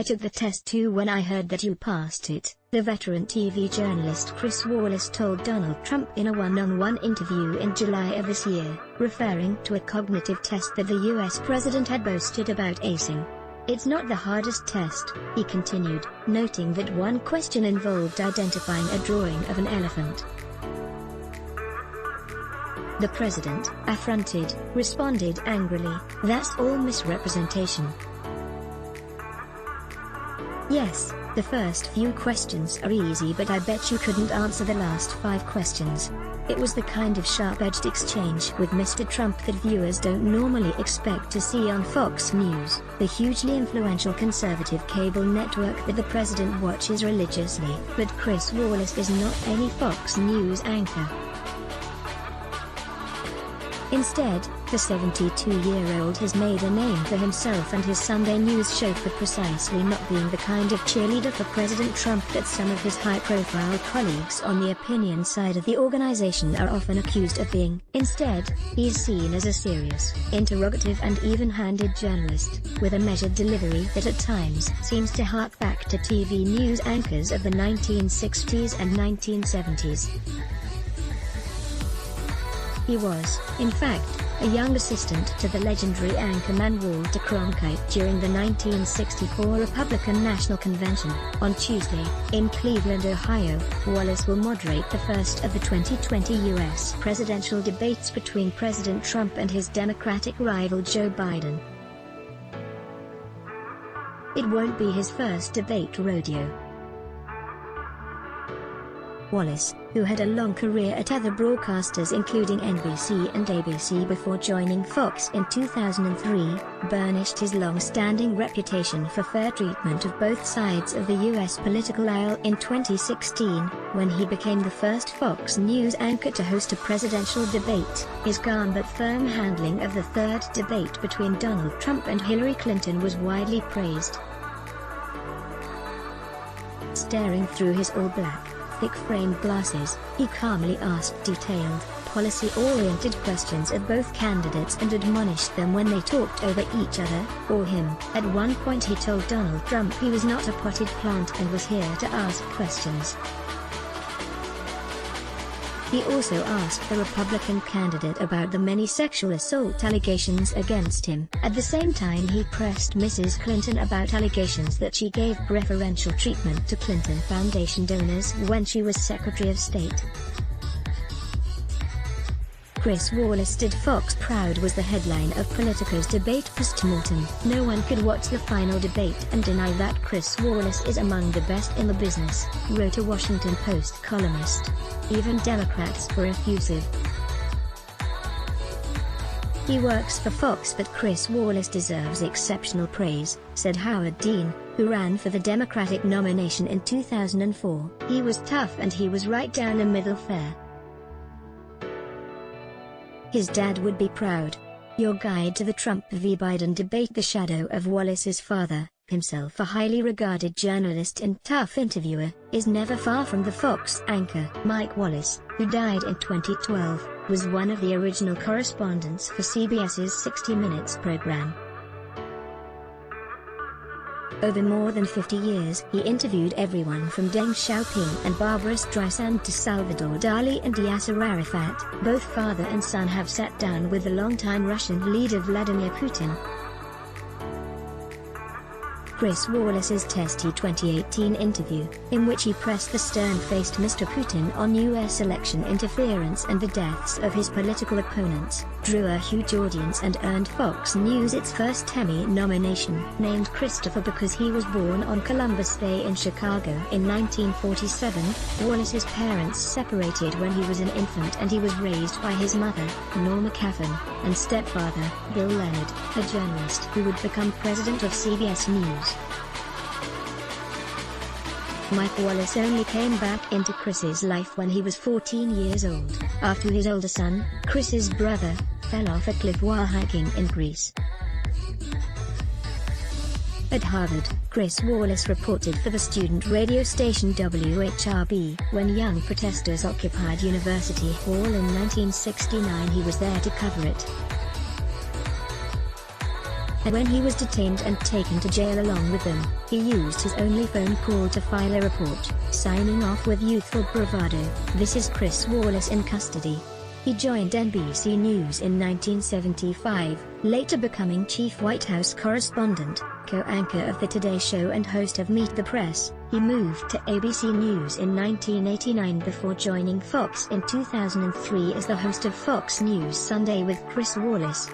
took the test too when I heard that you passed it," the veteran TV journalist Chris Wallace told Donald Trump in a one-on-one interview in July of this year, referring to a cognitive test that the US president had boasted about acing. "It's not the hardest test," he continued, noting that one question involved identifying a drawing of an elephant. The president, affronted, responded angrily, "That's all misrepresentation." "Yes, the first few questions are easy, but I bet you couldn't answer the last 5 questions." It was the kind of sharp-edged exchange with Mr. Trump that viewers don't normally expect to see on Fox News, the hugely influential conservative cable network that the president watches religiously. But Chris Wallace is not any Fox News anchor. Instead, the 72-year-old has made a name for himself and his Sunday news show for precisely not being the kind of cheerleader for President Trump that some of his high-profile colleagues on the opinion side of the organization are often accused of being. Instead, he's seen as a serious, interrogative and even-handed journalist, with a measured delivery that at times seems to hark back to TV news anchors of the 1960s and 1970s. He was, in fact, a young assistant to the legendary anchorman Walter Cronkite during the 1964 Republican National Convention. On Tuesday, in Cleveland, Ohio, Wallace will moderate the first of the 2020 U.S. presidential debates between President Trump and his Democratic rival Joe Biden. It won't be his first debate rodeo. Wallace, who had a long career at other broadcasters including NBC and ABC before joining Fox in 2003, burnished his long-standing reputation for fair treatment of both sides of the U.S. political aisle in 2016, when he became the first Fox News anchor to host a presidential debate. His calm but firm handling of the third debate between Donald Trump and Hillary Clinton was widely praised. Staring through his all-black, thick-framed glasses, he calmly asked detailed, policy-oriented questions of both candidates and admonished them when they talked over each other, or him. At one point he told Donald Trump he was not a potted plant and was here to ask questions. He also asked the Republican candidate about the many sexual assault allegations against him. At the same time he pressed Mrs. Clinton about allegations that she gave preferential treatment to Clinton Foundation donors when she was Secretary of State. Chris Wallace did Fox proud was the headline of Politico's debate postmortem. No one could watch the final debate and deny that Chris Wallace is among the best in the business, wrote a Washington Post columnist. Even Democrats were effusive. He works for Fox, but Chris Wallace deserves exceptional praise, said Howard Dean, who ran for the Democratic nomination in 2004. He was tough and he was right down the middle fair. His dad would be proud. Your guide to the Trump v. Biden debate. The shadow of Wallace's father, himself a highly regarded journalist and tough interviewer, is never far from the Fox anchor. Mike Wallace, who died in 2012, was one of the original correspondents for CBS's 60 Minutes program. Over more than 50 years, he interviewed everyone from Deng Xiaoping and Barbra Streisand to Salvador Dali and Yasser Arafat. Both father and son have sat down with the longtime Russian leader Vladimir Putin. Chris Wallace's testy 2018 interview, in which he pressed the stern-faced Mr. Putin on U.S. election interference and the deaths of his political opponents, drew a huge audience and earned Fox News its first Emmy nomination. Named Christopher because he was born on Columbus Day in Chicago in 1947, Wallace's parents separated when he was an infant and he was raised by his mother, Norma Caffin, and stepfather, Bill Leonard, a journalist who would become president of CBS News. Mike Wallace only came back into Chris's life when he was 14 years old, after his older son, Chris's brother, fell off a cliff while hiking in Greece. At Harvard, Chris Wallace reported for the student radio station WHRB. When young protesters occupied University Hall in 1969, he was there to cover it. and when he was detained and taken to jail along with them, he used his only phone call to file a report, signing off with youthful bravado, "This is Chris Wallace in custody." He joined NBC News in 1975, later becoming chief White House correspondent, co-anchor of The Today Show and host of Meet the Press. He moved to ABC News in 1989 before joining Fox in 2003 as the host of Fox News Sunday with Chris Wallace.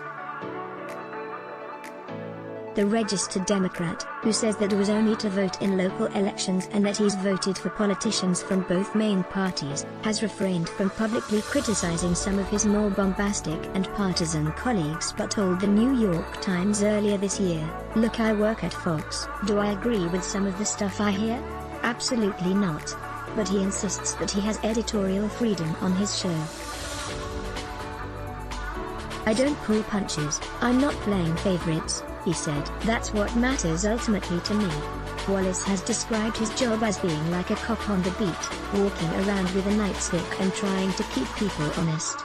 The registered Democrat, who says that it was only to vote in local elections and that he's voted for politicians from both main parties, has refrained from publicly criticizing some of his more bombastic and partisan colleagues but told the New York Times earlier this year, "Look, I work at Fox. Do I agree with some of the stuff I hear? Absolutely not." But he insists that he has editorial freedom on his show. "I don't pull punches, I'm not playing favorites," he said. "That's what matters ultimately to me." Wallace has described his job as being like a cop on the beat, walking around with a nightstick and trying to keep people honest.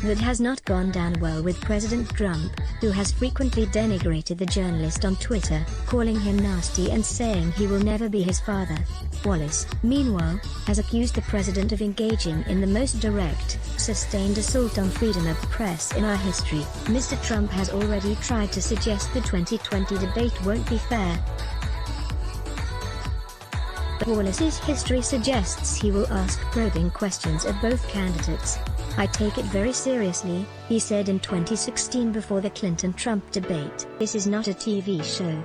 That has not gone down well with President Trump, who has frequently denigrated the journalist on Twitter, calling him nasty and saying he will never be his father. Wallace, meanwhile, has accused the president of engaging in the most direct, sustained assault on freedom of press in our history. Mr. Trump has already tried to suggest the 2020 debate won't be fair. But Wallace's history suggests he will ask probing questions of both candidates. "I take it very seriously," he said in 2016 before the Clinton-Trump debate. "This is not a TV show.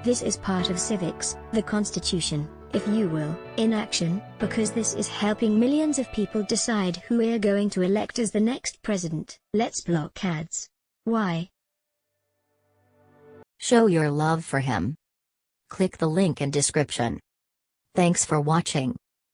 This is part of civics, the Constitution, if you will, in action, because this is helping millions of people decide who we're going to elect as the next president. Let's block ads. Why?" Show your love for him. Click the link in description. Thanks for watching.